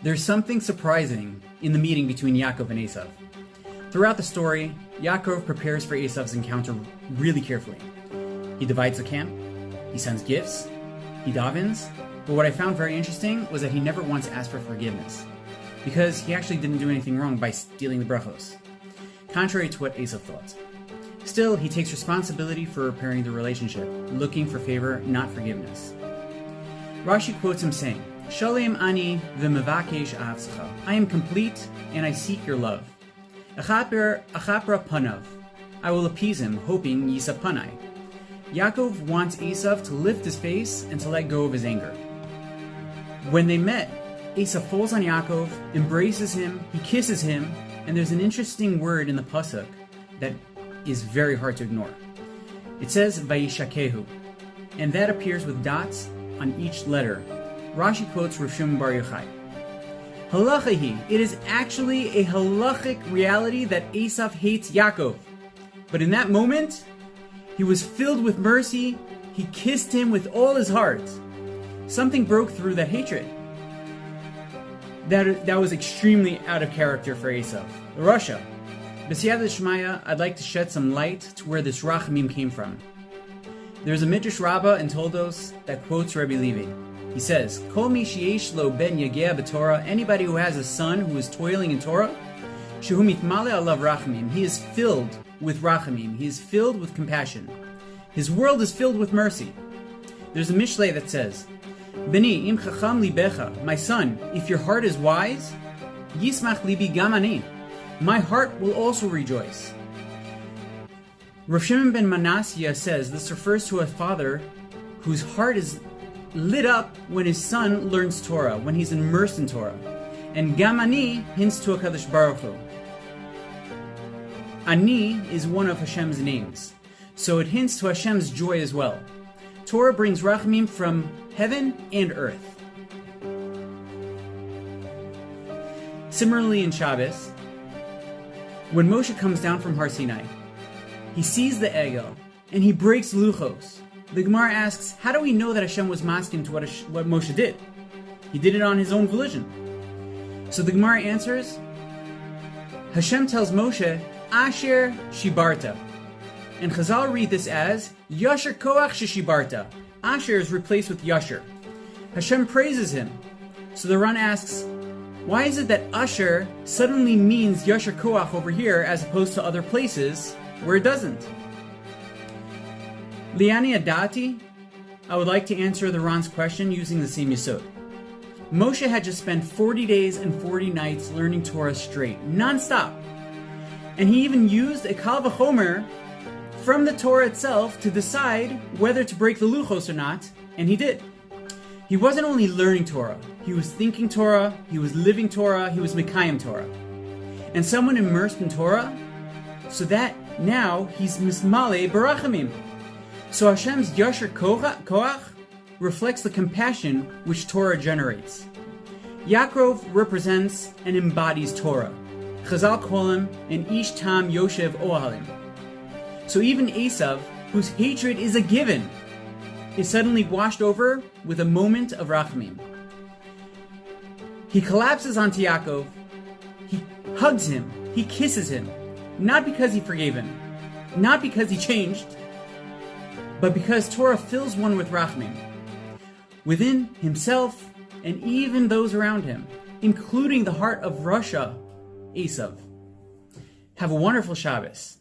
There's something surprising in the meeting between Yaakov and Esav. Throughout the story, Yaakov prepares for Esav's encounter really carefully. He divides the camp, he sends gifts, he davens, but what I found very interesting was that he never once asked for forgiveness, because he actually didn't do anything wrong by stealing the brachos, contrary to what Esav thought. Still, he takes responsibility for repairing the relationship, looking for favor, not forgiveness. Rashi quotes him saying, Shalem ani v'mevakesh ahavsecha. I am complete and I seek your love. Achapra panav. I will appease him, hoping yisa panai. Yaakov wants Esav to lift his face and to let go of his anger. When they met, Esav falls on Yaakov, embraces him, he kisses him, and there's an interesting word in the pasuk that is very hard to ignore. It says Vayishakehu, and that appears with dots on each letter. Rashi quotes Rav Shimon Bar Yochai. Halachahi, it is actually a halachic reality that Esav hates Yaakov. But in that moment, he was filled with mercy, he kissed him with all his heart. Something broke through that hatred. That was extremely out of character for Esav. Russia. B'siyata Shmaya, I'd like to shed some light to where this rachamim came from. There's a Midrash Rabbah in Toldos that quotes Rabbi Levi. He says, Kol mi sheyesh lo ben yagea b'Torah, anybody who has a son who is toiling in Torah, shehu mitmale alav rachamim, he is filled with rachamim, he is filled with compassion. His world is filled with mercy. There's a Mishlei that says, Beni im chacham libecha, my son, if your heart is wise, yismach libi gam ani, my heart will also rejoice. Rav Shimon ben Manasseh says this refers to a father whose heart is lit up when his son learns Torah, when he's immersed in Torah. And Gam Ani hints to HaKadosh Baruch Hu. Ani is one of Hashem's names, so it hints to Hashem's joy as well. Torah brings rachamim from heaven and earth. Similarly in Shabbos, when Moshe comes down from Har Sinai, he sees the Egel, and he breaks luchos. The Gemara asks, how do we know that Hashem was masking to what Moshe did? He did it on his own volition. So the Gemara answers, Hashem tells Moshe, Asher Shibarta. And Chazal read this as, Yasher Koach Sheshibarta. Asher is replaced with Yasher. Hashem praises him. So the Ran asks, why is it that Asher suddenly means Yasher Koach over here as opposed to other places where it doesn't? Liani Adati, I would like to answer the Ran's question using the same yesod. Moshe had just spent 40 days and 40 nights learning Torah straight, non-stop. And he even used a Kal V'chomer from the Torah itself to decide whether to break the luchos or not, and he did. He wasn't only learning Torah, he was thinking Torah, he was living Torah, he was Mekayim Torah. And someone immersed in Torah, so that now he's Mismale Barachamim. So Hashem's Yasher Koach reflects the compassion which Torah generates. Yaakov represents and embodies Torah. Chazal call him an Ish Tam Yoshev Ohalim. So even Esav, whose hatred is a given, is suddenly washed over with a moment of rachamim. He collapses onto Yaakov, he hugs him, he kisses him, not because he forgave him, not because he changed, but because Torah fills one with rachamim, within himself and even those around him, including the heart of Russia, Esav. Have a wonderful Shabbos.